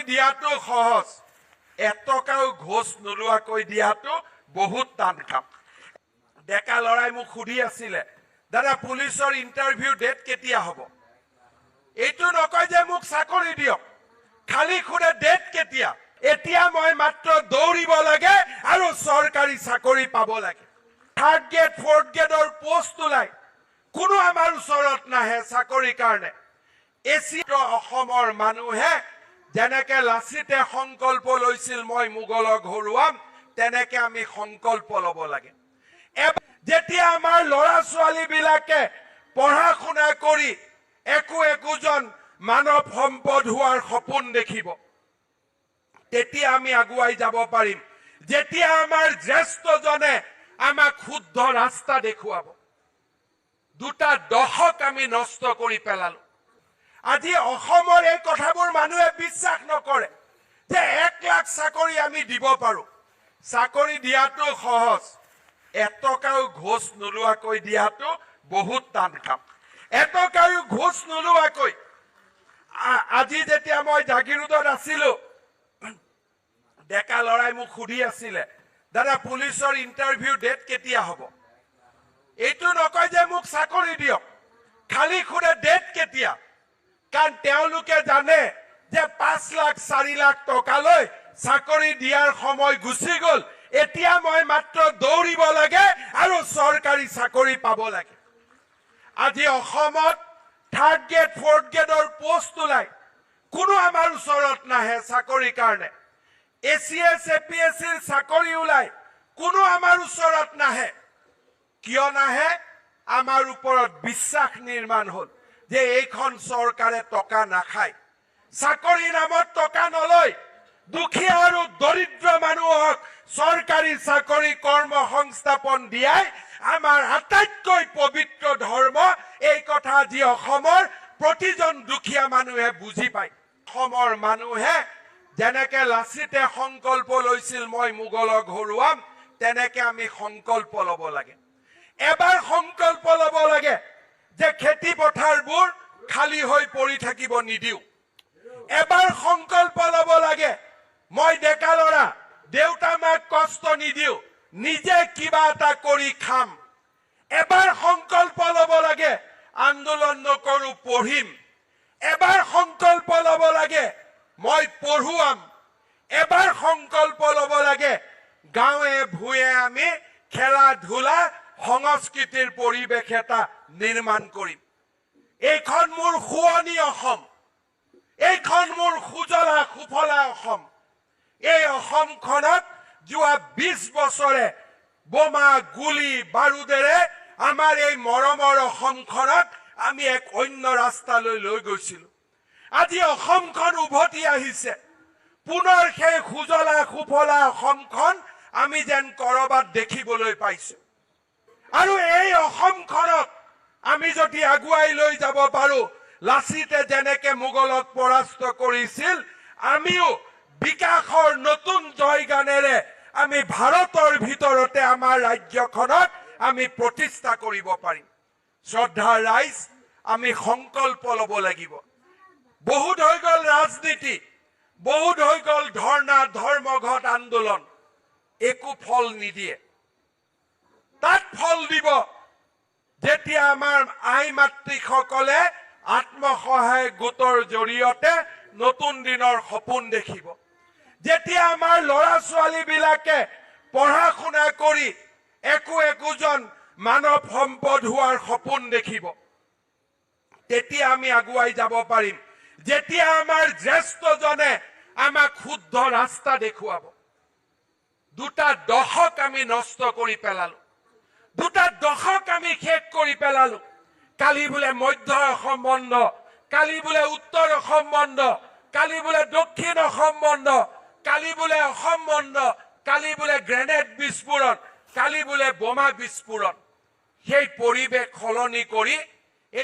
দিয়াটো সহজ, এটকাও ঘোষ নোলোৱাকৈ দিয়াটো বহুত টান কাম। ডেকা লৰাই মোক সুধি আছিলে, দাদা পুলিচৰ ইণ্টাৰভিউ ডেট কেতিয়া হ'ব? এইটো নকয় যে মোক চাকৰি দিয়ক, খালি খুদে ডেট কেতিয়া? এতিয়া মই মাত্ৰ দৌৰিব লাগে আৰু চৰকাৰী চাকৰি পাব লাগে। 3rd গ্ৰেড 4th গ্ৰেডৰ পোষ্ট ওলাই কোনো আমাৰ ওচৰত নাহে চাকৰিৰ কাৰণে। অসমৰ মানুহে যেনেকে লাচিতে সংকল্প লৈছিল মই মোগলক হৰুৱাম, তেনেকে আমি সংকল্প ল'ব লাগে। যেতিয়া আমাৰ ল'ৰা ছোৱালী বিলাকে পঢ়া শুনা কৰি একোজন মানৱ সম্পদ হোৱাৰ সপোন দেখিব, তেতিয়া আমি আগুৱাই যাব পাৰিম। যেতিয়া আমাৰ জ্যেষ্ঠজনে আমাক শুদ্ধ ৰাস্তা দেখুৱাব। 2টা দশক আমি নষ্ট কৰি পেলালো। আজি অসমৰ এই কথাবোৰ মানুহে বিশ্বাস নকৰে যে 1 লাখ চাকৰি আমি দিব পাৰো। চাকৰি দিয়াটো সহজ, এটকাও ঘোষ নোলোৱাকৈ দিয়াটো বহুত টান কাম। এটকাও ঘোষ নোলোৱাকৈ আজি যেতিয়া মই জাগিৰোডত আছিলো, ডেকা লৰাই মোক সুধি আছিলে, দাদা পুলিচৰ ইণ্টাৰভিউ ডেট কেতিয়া হ'ব? এইটো নকয় যে মোক চাকৰি দিয়ক, খালি খুদে ডেট কেতিয়া? কাৰণ তেওঁলোকে জানে যে 5 লাখ 4 লাখ টকালৈ চাকৰি দিয়াৰ সময় গুচি গ'ল। এতিয়া মই মাত্ৰ দৌৰিব লাগে আৰু চৰকাৰী চাকৰি পাব লাগে। আজি অসমত 3rd গ্ৰেড 4th গ্ৰেডৰ পোষ্ট ওলাই কোনো আমাৰ ওচৰত নাহে চাকৰিৰ কাৰণে। ACS APSCৰ চাকৰি ওলাই কোনো আমাৰ ওচৰত নাহে। কিয় নাহে? আমাৰ ওপৰত বিশ্বাস নিৰ্মাণ হ'ল যে এইখন চৰকাৰে টকা নাখায়, চাকৰিৰ নামত টকা নলয়। দুখীয়া আৰু দৰিদ্ৰ মানুহক চৰকাৰী চাকৰি কৰ্ম সংস্থাপন দিয়াই আমাৰ আটাইতকৈ পবিত্ৰ ধৰ্ম। এই কথা আজি অসমৰ প্ৰতিজন দুখীয়া মানুহে বুজি পায়। অসমৰ মানুহে যেনেকে লাচিতে সংকল্প লৈছিল মই মোগলক হৰুৱাম, তেনেকে আমি সংকল্প ল'ব লাগে। এবাৰ সংকল্প ল'ব লাগে যে খেতি পথাৰবোৰ খালী হৈ পৰি থাকিব নিদিওঁ। এবাৰ সংকল্প ল'ব লাগে মই ডেকা ল'ৰা, দেউতা মাক কষ্ট নিদিওঁ, নিজে কিবা এটা কৰি খাম। এবাৰ সংকল্প ল'ব লাগে আন্দোলন নকৰো, পঢ়িম। এবাৰ সংকল্প ল'ব লাগে মই পঢ়ুৱাম। এবাৰ সংকল্প ল'ব লাগে গাঁৱে ভূঞে আমি খেলা ধূলা সংস্কৃতিৰ পৰিৱেশ এটা নিৰ্মাণ কৰিম। এইখন মোৰ শুৱনি অসম, এইখন মোৰ সুজলা সুফলা অসম। এই অসমখনত যোৱা 20 বছৰে বোমা গুলি বাৰুদেৰে আমাৰ এই মৰমৰ অসমখনক আমি এক অন্য ৰাস্তালৈ লৈ গৈছিলো। আজি অসমখন উভতি আহিছে, পুনৰ সেই সুজলা সুফলা অসমখন আমি যেন কৰবাত দেখিবলৈ পাইছো। আৰু এই অসমখনক আমি যদি আগুৱাই লৈ যাব পাৰো, লাচিতে যেনেকে মোগলক পৰাস্ত কৰিছিল, আমিও বিকাশৰ নতুন জয়গানেৰে আমি ভাৰতৰ ভিতৰতে আমাৰ ৰাজ্যখনক আমি প্ৰতিষ্ঠা কৰিব পাৰিম। শ্ৰদ্ধাৰ ৰাইজ, আমি সংকল্প ল'ব লাগিব। বহুত হৈ গ'ল ৰাজনীতি, বহুত হৈ গ'ল ধৰ্ণা ধৰ্মঘট আন্দোলন, একো ফল নিদিয়ে। তাত ফল দিব যেতিয়া আমাৰ আই মাতৃসকলে আত্মসহায়ক গোটৰ জৰিয়তে নতুন দিনৰ সপোন দেখিব। যেতিয়া আমাৰ ল'ৰা ছোৱালী বিলাকে পঢ়া শুনা কৰি একোজন মানৱ সম্পদ হোৱাৰ সপোন দেখিব, তেতিয়া আমি আগুৱাই যাব পাৰিম। যেতিয়া আমাৰ জ্যেষ্ঠজনে আমাক শুদ্ধ ৰাস্তা দেখুৱাব। 2টা দশক আমি নষ্ট কৰি পেলালো, 2টা দশক আমি শেষ কৰি পেলালো। কালি বোলে মধ্য অসম বন্ধ, কালি বোলে উত্তৰ অসম বন্ধ, কালি বোলে দক্ষিণ অসম বন্ধ, কালি বোলে অসম বন্ধ, কালি বোলে গ্ৰেনেড বিস্ফোৰণ, কালি বোলে বোমা বিস্ফোৰণ। সেই পৰিৱেশ সলনি কৰি